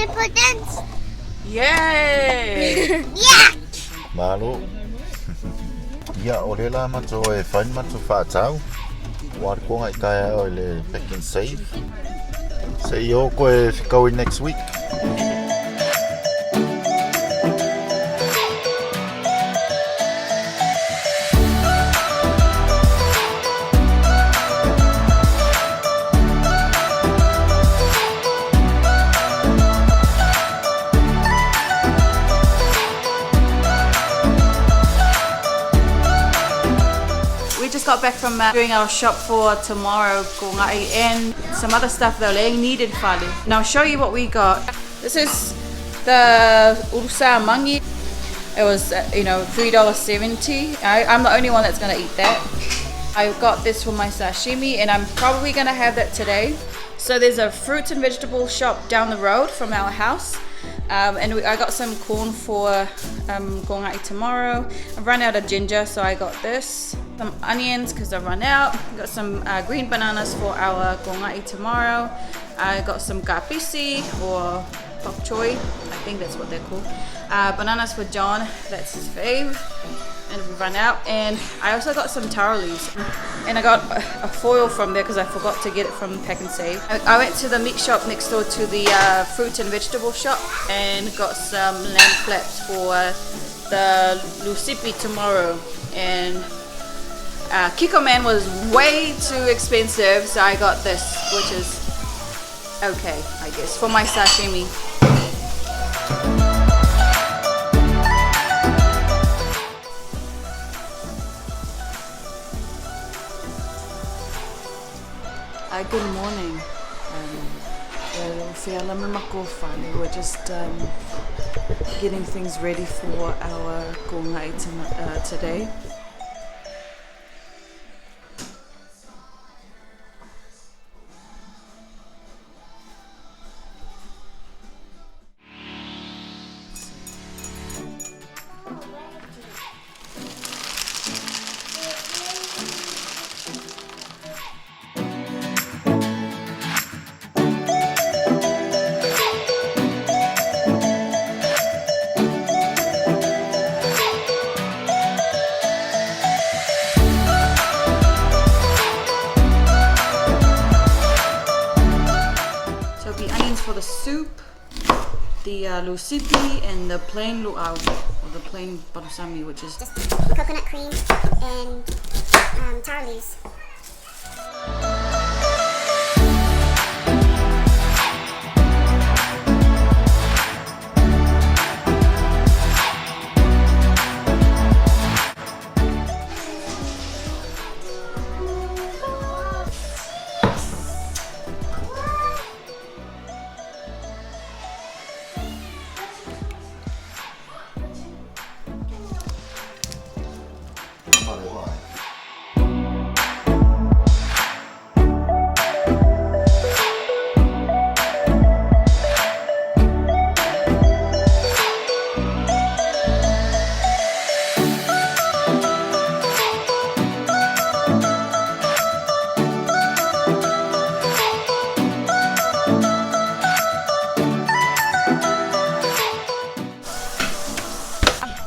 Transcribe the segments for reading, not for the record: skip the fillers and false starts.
Independence. Yay! Yeah. Malo. Ia o le la mato e whain mato whātau. Wāre ko ngai kai o le Pack and Save. Se i o koe whikaui next week. We just got back from doing our shop for tomorrow, ko ngai, and some other stuff though, le needed whale. Now I'll show you what we got. This is the urusa mangi. It was, $3.70. I'm the only one that's gonna eat that. I got this for my sashimi, and I'm probably gonna have that today. So there's a fruits and vegetable shop down the road from our house. I got some corn for ko ngai tomorrow. I've run out of ginger, so I got this. Some onions because I run out. Got some green bananas for our ko ngai tomorrow. I got some kapisi or bok choy. I think that's what they're called. Bananas for John, that's his fave. And we run out. And I also got some taro leaves. And I got a foil from there because I forgot to get it from Pack and Save. I went to the meat shop next door to the fruit and vegetable shop and got some lamb flaps for the lucipi tomorrow. And Kiko Man was way too expensive, so I got this, which is okay, I guess, for my sashimi. Good morning. We're just getting things ready for our ko ngai today. For the soup, the lucipi, and the plain luau, or the plain barusami, which is just coconut cream and taro leaves.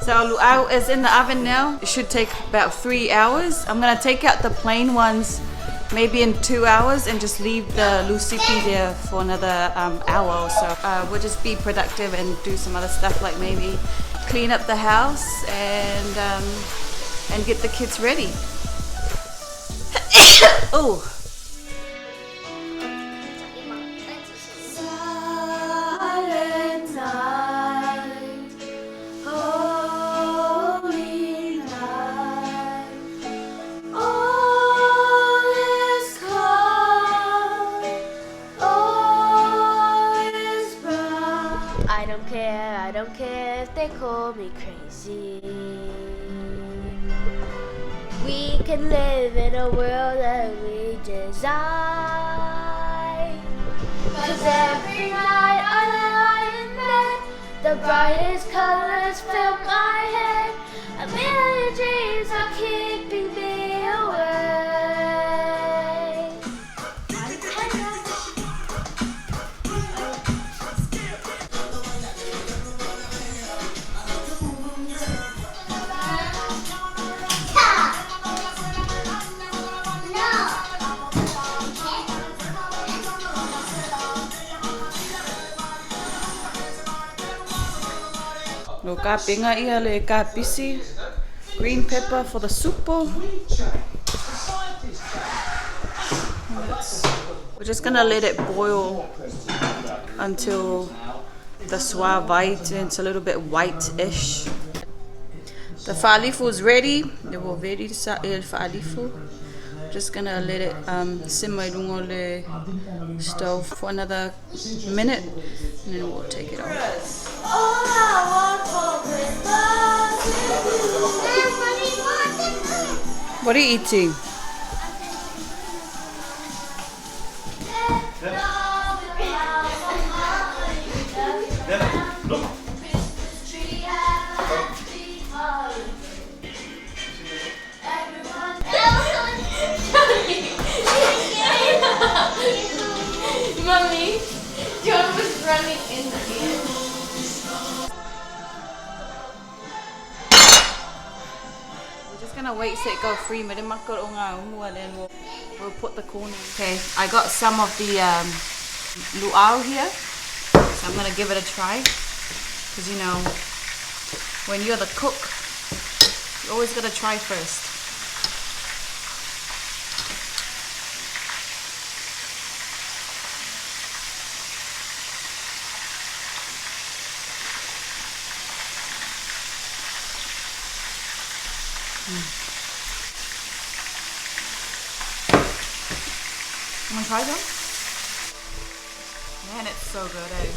So luau is in the oven now. It should take about 3 hours. I'm gonna take out the plain ones maybe in 2 hours and just leave the lucipi there for another hour or so. We'll just be productive and do some other stuff, like maybe clean up the house and get the kids ready. Oh. I don't care if they call me crazy. We can live in a world that we design. 'Cause every night I lie in bed, the brightest colors fill my head. A million dreams are keeping me away. No ka pinga ia le ka pisi. Green pepper for the supo. We're just gonna let it boil until the swa white and it's a little bit white-ish. The fa'alifu is ready. They were ready sa el fa'alifu. Just gonna let it simmer on the stove for another minute and then we'll take it off. All I want for Christmas is you. What are you eating? Mommy, John was running in the air. We're just gonna wait till it go free, and then we'll put the corn in. Okay, I got some of the luau here, so I'm gonna give it a try. Because you know, when you're the cook, you always gotta try first. You wanna try some? Man, it's so good, eh?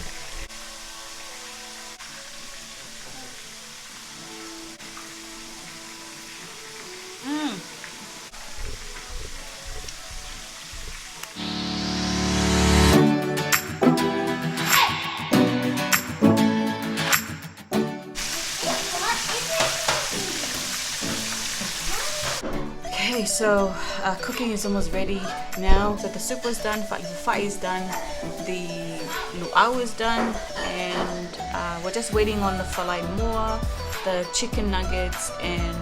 Okay, so cooking is almost ready now. So the soup is done, fa'alifu is done, the luau is done, and we're just waiting on the falai moa, the chicken nuggets, and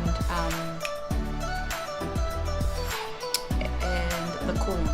the corn.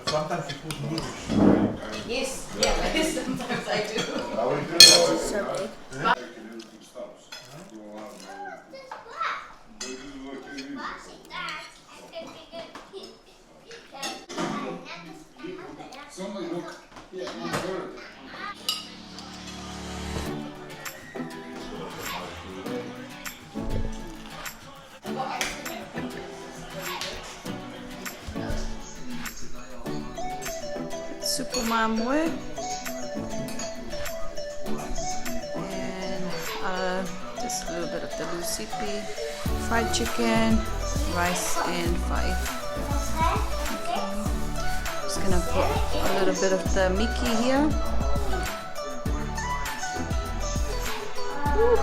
Sometimes you put noodles. Yes, yeah, sometimes I do. supu mamwe. And just a little bit of the lusipi, fried chicken, rice and five. Just gonna put a little bit of the miki here. Woo.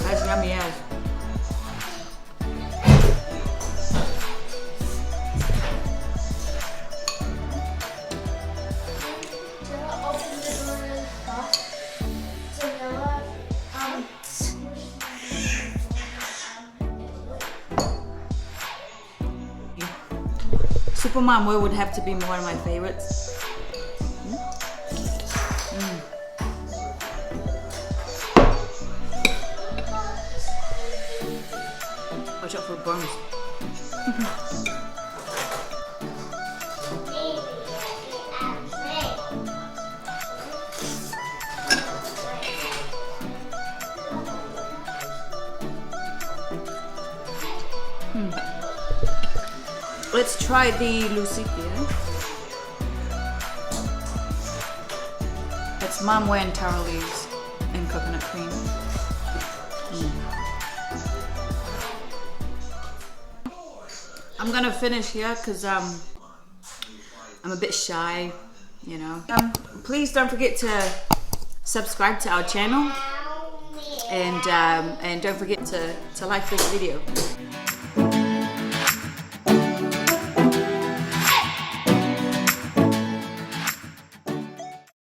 That's yummy as. Open the door really fast. Vanilla. Supu mamwe would have to be one of my favorites. Watch out for burns. Let's try the lusipi. It's mamwe and taro leaves and coconut cream. I'm gonna finish here because I'm a bit shy, you know. Please don't forget to subscribe to our channel and don't forget to like this video.